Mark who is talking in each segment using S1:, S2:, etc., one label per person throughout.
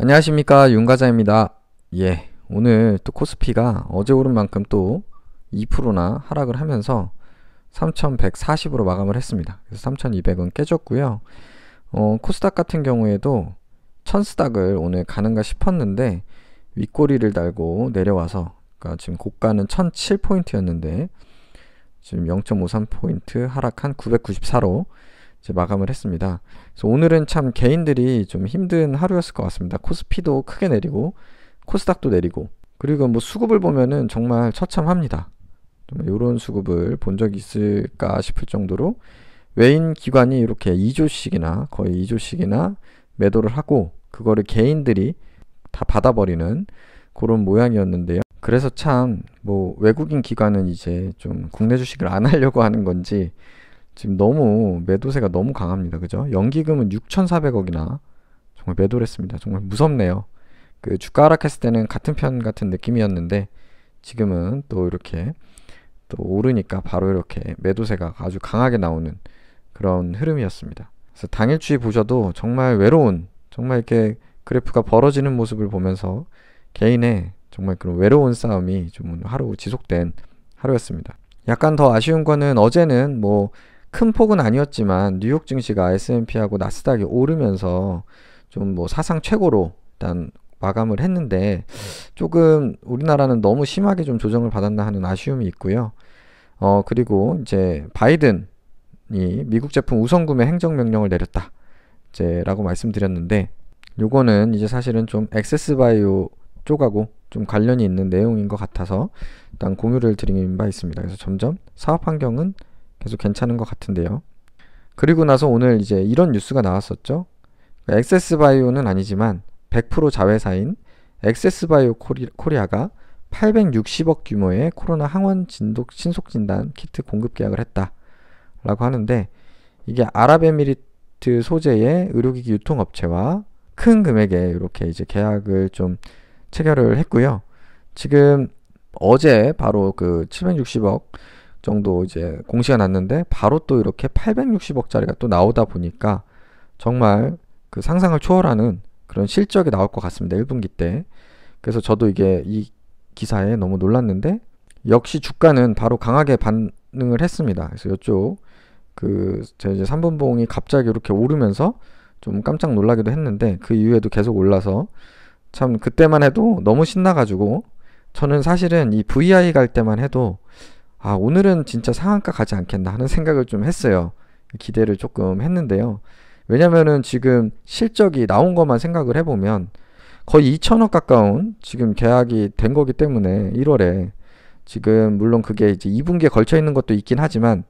S1: 안녕하십니까, 윤과자입니다. 예, 오늘 또 코스피가 어제 오른 만큼 또 2%나 하락을 하면서 3140으로 마감을 했습니다. 그래서 3200은 깨졌고요. 코스닥 같은 경우에도 천스닥을 오늘 가는가 싶었는데 윗꼬리를 달고 내려와서, 그러니까 지금 고가는 1007포인트였는데 지금 0.53포인트 하락한 994로 이제 마감을 했습니다. 그래서 오늘은 참 개인들이 좀 힘든 하루였을 것 같습니다. 코스피도 크게 내리고 코스닥도 내리고, 그리고 뭐 수급을 보면은 정말 처참합니다. 이런 수급을 본 적이 있을까 싶을 정도로 외인 기관이 이렇게 2조씩이나 거의 2조씩이나 매도를 하고 그거를 개인들이 다 받아버리는 그런 모양이었는데요. 그래서 참 뭐 외국인 기관은 이제 좀 국내 주식을 안 하려고 하는 건지 지금 너무 매도세가 너무 강합니다. 그죠? 연기금은 6,400억이나 정말 매도를 했습니다. 정말 무섭네요. 그 주가 하락했을 때는 같은 편 같은 느낌이었는데 지금은 또 이렇게 또 오르니까 바로 이렇게 매도세가 아주 강하게 나오는 그런 흐름이었습니다. 그래서 당일주의 보셔도 정말 외로운, 정말 이렇게 그래프가 벌어지는 모습을 보면서 개인의 정말 그런 외로운 싸움이 좀 하루 지속된 하루였습니다. 약간 더 아쉬운 거는 어제는 뭐 큰 폭은 아니었지만 뉴욕 증시가 S&P하고 나스닥이 오르면서 좀 뭐 사상 최고로 일단 마감을 했는데 조금 우리나라는 너무 심하게 좀 조정을 받았나 하는 아쉬움이 있고요. 그리고 이제 바이든이 미국 제품 우선 구매 행정명령을 내렸다 이제 라고 말씀드렸는데, 요거는 이제 사실은 좀 액세스바이오 쪽하고 좀 관련이 있는 내용인 것 같아서 일단 공유를 드린 바 있습니다. 그래서 점점 사업 환경은 계속 괜찮은 것 같은데요. 그리고 나서 오늘 이제 이런 뉴스가 나왔었죠. 액세스바이오는 아니지만 100% 자회사인 액세스바이오 코리아가 860억 규모의 코로나 항원 신속 진단 키트 공급 계약을 했다라고 하는데, 이게 아랍에미리트 소재의 의료기기 유통업체와 큰 금액에 이렇게 이제 계약을 좀 체결을 했고요. 지금 어제 바로 그 760억 정도 이제 공시가 났는데 바로 또 이렇게 860억짜리가 또 나오다 보니까 정말 그 상상을 초월하는 그런 실적이 나올 것 같습니다. 1분기 때. 그래서 저도 이게 이 기사에 너무 놀랐는데 역시 주가는 바로 강하게 반응을 했습니다. 그래서 이쪽 제 이제 3분봉이 갑자기 이렇게 오르면서 좀 깜짝 놀라기도 했는데 그 이후에도 계속 올라서 참 그때만 해도 너무 신나가지고 저는 사실은 이 VI 갈 때만 해도 오늘은 진짜 상한가 가지 않겠나 하는 생각을 좀 했어요. 기대를 조금 했는데요. 왜냐면은 지금 실적이 나온 것만 생각을 해보면 거의 2천억 가까운 지금 계약이 된 거기 때문에 1월에 지금 물론 그게 이제 2분기에 걸쳐 있는 것도 있긴 하지만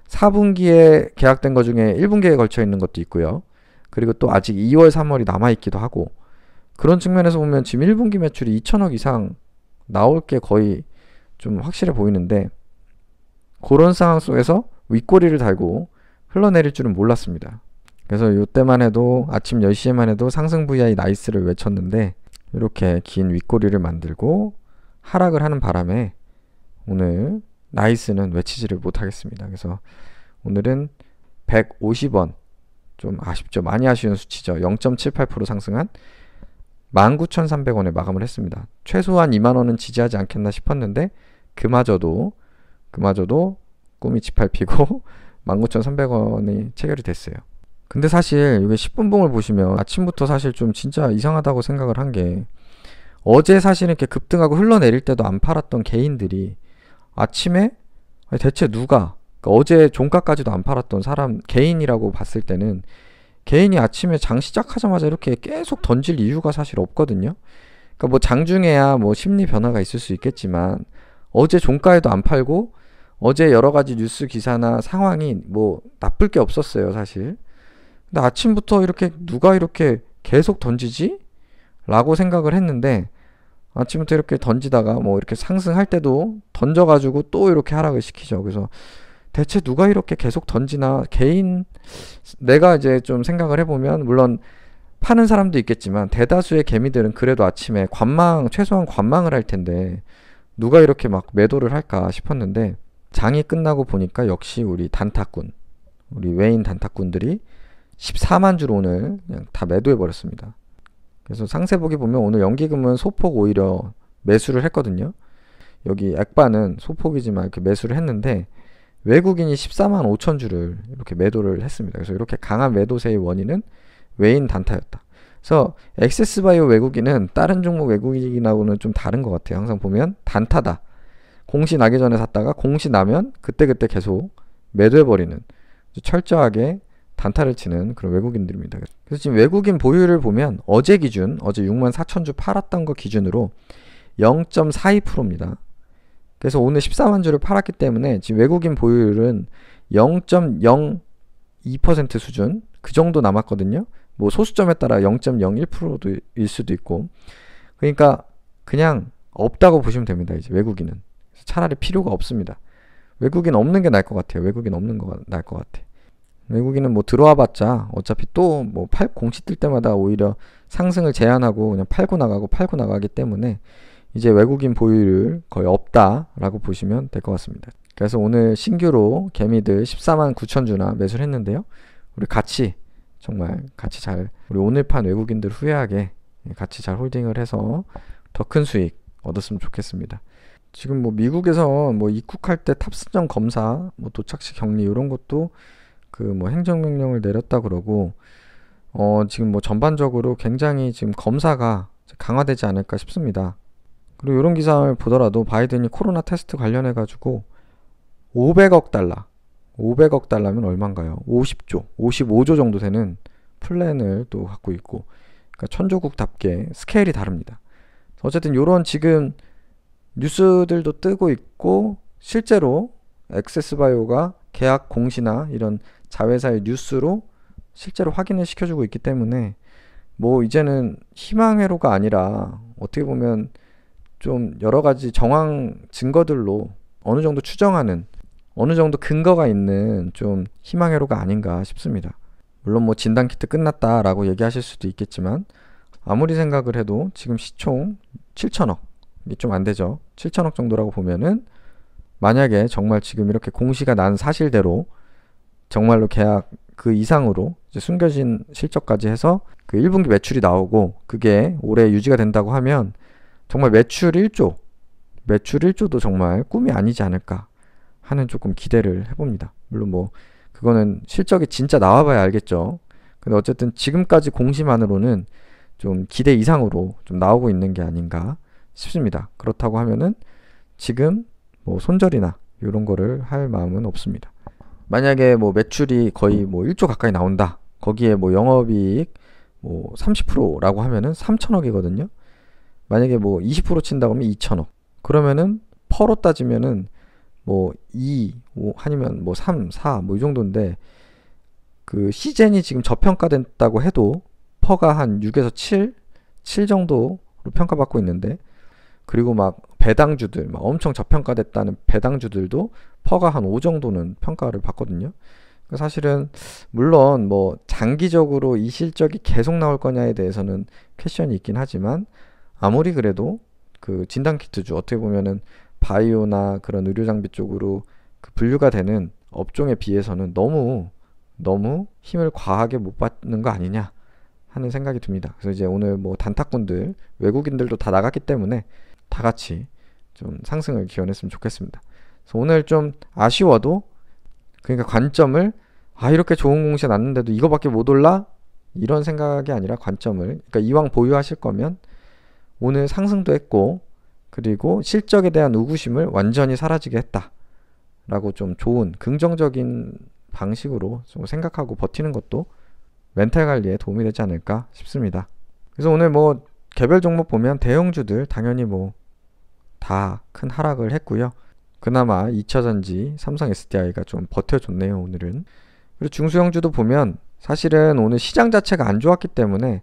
S1: 4분기에 계약된 것 중에 1분기에 걸쳐 있는 것도 있고요. 그리고 또 아직 2월, 3월이 남아 있기도 하고, 그런 측면에서 보면 지금 1분기 매출이 2천억 이상 나올 게 거의 좀 확실해 보이는데 그런 상황 속에서 윗꼬리를 달고 흘러내릴 줄은 몰랐습니다. 그래서 이때만 해도 아침 10시에만 해도 상승 VI 나이스를 외쳤는데 이렇게 긴 윗꼬리를 만들고 하락을 하는 바람에 오늘 나이스는 외치지를 못하겠습니다. 그래서 오늘은 150원, 좀 아쉽죠. 많이 아쉬운 수치죠. 0.78% 상승한 19,300원에 마감을 했습니다. 최소한 2만원은 지지하지 않겠나 싶었는데 그마저도 꿈이 지팔피고 19,300원이 체결이 됐어요. 근데 사실 이게 10분봉을 보시면 아침부터 사실 좀 진짜 이상하다고 생각을 한 게, 어제 사실은 이렇게 급등하고 흘러내릴 때도 안 팔았던 개인들이 아침에 대체 누가, 그러니까 어제 종가까지도 안 팔았던 사람 개인이라고 봤을 때는 개인이 아침에 장 시작하자마자 이렇게 계속 던질 이유가 사실 없거든요. 그러니까 뭐 장중에야 뭐 심리 변화가 있을 수 있겠지만 어제 종가에도 안 팔고 어제 여러 가지 뉴스 기사나 상황이 뭐 나쁠 게 없었어요, 사실. 근데 아침부터 이렇게 누가 이렇게 계속 던지지? 라고 생각을 했는데 아침부터 이렇게 던지다가 뭐 이렇게 상승할 때도 던져가지고 또 이렇게 하락을 시키죠. 그래서 대체 누가 이렇게 계속 던지나, 내가 이제 좀 생각을 해보면 물론 파는 사람도 있겠지만 대다수의 개미들은 그래도 아침에 최소한 관망을 할 텐데 누가 이렇게 막 매도를 할까 싶었는데 장이 끝나고 보니까 역시 우리 외인 단타꾼들이 14만 주를 오늘 그냥 다 매도해 버렸습니다. 그래서 상세 보기 보면 오늘 연기금은 소폭 오히려 매수를 했거든요. 여기 액바는 소폭이지만 이렇게 매수를 했는데 외국인이 14만 5천 주를 이렇게 매도를 했습니다. 그래서 이렇게 강한 매도세의 원인은 외인 단타였다. 그래서 액세스바이오 외국인은 다른 종목 외국인하고는 좀 다른 것 같아요. 항상 보면 단타다. 공시 나기 전에 샀다가 공시 나면 그때그때 계속 매도해버리는 철저하게 단타를 치는 그런 외국인들입니다. 그래서 지금 외국인 보유를 보면 어제 기준, 어제 6만 4천 주 팔았던 거 기준으로 0.42%입니다. 그래서 오늘 14만 주를 팔았기 때문에 지금 외국인 보유율은 0.02% 수준 그 정도 남았거든요. 뭐 소수점에 따라 0.01%도 일 수도 있고, 그러니까 그냥 없다고 보시면 됩니다. 이제 외국인은 차라리 필요가 없습니다. 외국인 없는 게 나을 것 같아요. 외국인 없는 거 나을 것 같아. 외국인은 뭐 들어와 봤자 어차피 또 뭐 공시 뜰 때마다 오히려 상승을 제한하고 그냥 팔고 나가기 때문에 이제 외국인 보유율 거의 없다라고 보시면 될 것 같습니다. 그래서 오늘 신규로 개미들 14만 9천 주나 매수를 했는데요. 우리 같이 정말 같이 잘 우리 오늘 판 외국인들 후회하게 같이 잘 홀딩을 해서 더 큰 수익 얻었으면 좋겠습니다. 지금 뭐 미국에서 뭐 입국할 때 탑승전 검사, 뭐 도착시 격리 이런 것도 그 뭐 행정명령을 내렸다 그러고 지금 뭐 전반적으로 굉장히 지금 검사가 강화되지 않을까 싶습니다. 그리고 이런 기사를 보더라도 바이든이 코로나 테스트 관련해 가지고 500억 달러면 얼마인가요? 50조, 55조 정도 되는 플랜을 또 갖고 있고, 그러니까 천조국답게 스케일이 다릅니다. 어쨌든 이런 지금 뉴스들도 뜨고 있고, 실제로 액세스바이오가 계약 공시나 이런 자회사의 뉴스로 실제로 확인을 시켜주고 있기 때문에 뭐 이제는 희망회로가 아니라 어떻게 보면 좀 여러 가지 정황 증거들로 어느 정도 추정하는, 어느 정도 근거가 있는 좀 희망회로가 아닌가 싶습니다. 물론 뭐 진단키트 끝났다라고 얘기하실 수도 있겠지만 아무리 생각을 해도 지금 시총 7천억, 이게 좀 안 되죠. 7천억 정도라고 보면은 만약에 정말 지금 이렇게 공시가 난 사실대로 정말로 계약 그 이상으로 이제 숨겨진 실적까지 해서 그 1분기 매출이 나오고 그게 올해 유지가 된다고 하면 정말 매출 1조도 정말 꿈이 아니지 않을까 하는 조금 기대를 해봅니다. 물론 뭐 그거는 실적이 진짜 나와봐야 알겠죠. 근데 어쨌든 지금까지 공시만으로는 좀 기대 이상으로 좀 나오고 있는 게 아닌가 싶습니다. 그렇다고 하면은 지금 뭐 손절이나 이런 거를 할 마음은 없습니다. 만약에 뭐 매출이 거의 뭐 1조 가까이 나온다. 거기에 뭐 영업이익 뭐 30%라고 하면은 3천억이거든요. 만약에 뭐 20% 친다고 하면 2천억. 그러면은 퍼로 따지면은 뭐 2, 5 아니면 뭐 3, 4 뭐 이 정도인데, 그 시젠이 지금 저평가됐다고 해도 퍼가 한 6에서 7 정도로 평가받고 있는데, 그리고 막 배당주들 막 엄청 저평가됐다는 배당주들도 퍼가 한 5 정도는 평가를 받거든요. 사실은 물론 뭐 장기적으로 이 실적이 계속 나올 거냐에 대해서는 퀘션이 있긴 하지만, 아무리 그래도 그 진단키트주 어떻게 보면은 바이오나 그런 의료장비 쪽으로 그 분류가 되는 업종에 비해서는 너무 힘을 과하게 못 받는 거 아니냐 하는 생각이 듭니다. 그래서 이제 오늘 뭐 단타꾼들 외국인들도 다 나갔기 때문에 다 같이 좀 상승을 기원했으면 좋겠습니다. 그래서 오늘 좀 아쉬워도, 그러니까 관점을 이렇게 좋은 공시가 났는데도 이거밖에 못 올라? 이런 생각이 아니라 관점을, 그러니까 이왕 보유하실 거면 오늘 상승도 했고 그리고 실적에 대한 의구심을 완전히 사라지게 했다 라고 좀 좋은 긍정적인 방식으로 좀 생각하고 버티는 것도 멘탈 관리에 도움이 되지 않을까 싶습니다. 그래서 오늘 뭐 개별 종목 보면 대형주들 당연히 뭐 다 큰 하락을 했고요. 그나마 2차전지 삼성 SDI가 좀 버텨줬네요 오늘은. 그리고 중소형주도 보면 사실은 오늘 시장 자체가 안 좋았기 때문에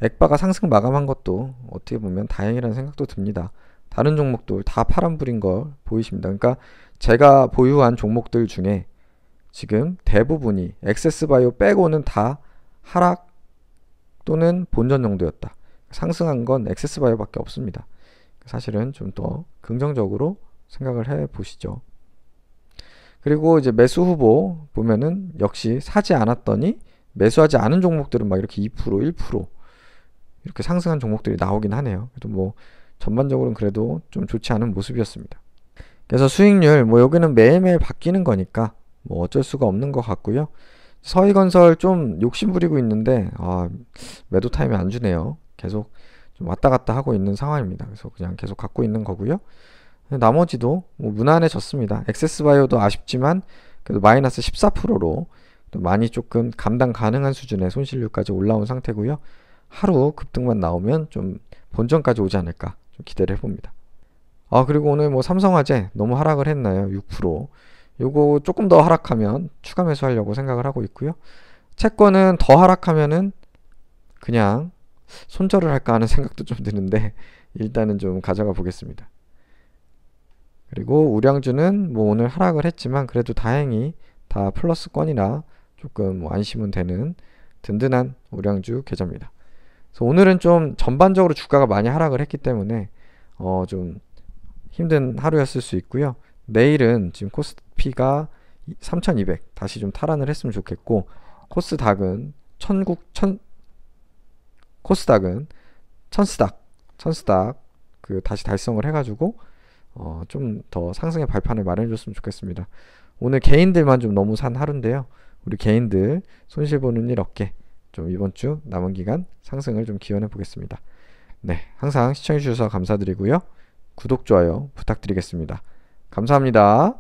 S1: 액바가 상승 마감한 것도 어떻게 보면 다행이라는 생각도 듭니다. 다른 종목들 다 파란불인 걸 보이십니다. 그러니까 제가 보유한 종목들 중에 지금 대부분이 액세스바이오 빼고는 다 하락 또는 본전 정도였다. 상승한 건 액세스바이오밖에 없습니다. 사실은 좀 더 긍정적으로 생각을 해 보시죠. 그리고 이제 매수 후보 보면은 역시 사지 않았더니 매수하지 않은 종목들은 막 이렇게 2%, 1% 이렇게 상승한 종목들이 나오긴 하네요. 그래도 뭐 전반적으로는 그래도 좀 좋지 않은 모습이었습니다. 그래서 수익률 뭐 여기는 매일매일 바뀌는 거니까 뭐 어쩔 수가 없는 것 같고요. 서희건설 좀 욕심 부리고 있는데 매도 타임이 안 주네요. 계속 좀 왔다 갔다 하고 있는 상황입니다. 그래서 그냥 계속 갖고 있는 거고요. 나머지도 뭐 무난해졌습니다. 액세스바이오도 아쉽지만 그래도 마이너스 14%로 많이 조금 감당 가능한 수준의 손실률까지 올라온 상태고요. 하루 급등만 나오면 좀 본전까지 오지 않을까 좀 기대를 해봅니다. 그리고 오늘 뭐 삼성화재 너무 하락을 했나요? 6%. 요거 조금 더 하락하면 추가 매수하려고 생각을 하고 있고요. 채권은 더 하락하면은 그냥 손절을 할까 하는 생각도 좀 드는데 일단은 좀 가져가 보겠습니다. 그리고 우량주는 뭐 오늘 하락을 했지만 그래도 다행히 다 플러스권이라 조금 뭐 안심은 되는 든든한 우량주 계좌입니다. 그래서 오늘은 좀 전반적으로 주가가 많이 하락을 했기 때문에 좀 힘든 하루였을 수 있고요. 내일은 지금 코스피가 3200 다시 좀 탈환을 했으면 좋겠고 코스닥은 천스닥 그 다시 달성을 해가지고 좀 더 상승의 발판을 마련해줬으면 좋겠습니다. 오늘 개인들만 좀 너무 산 하루인데요. 우리 개인들 손실 보는 일 없게 좀 이번 주 남은 기간 상승을 좀 기원해 보겠습니다. 네, 항상 시청해 주셔서 감사드리고요. 구독, 좋아요 부탁드리겠습니다. 감사합니다.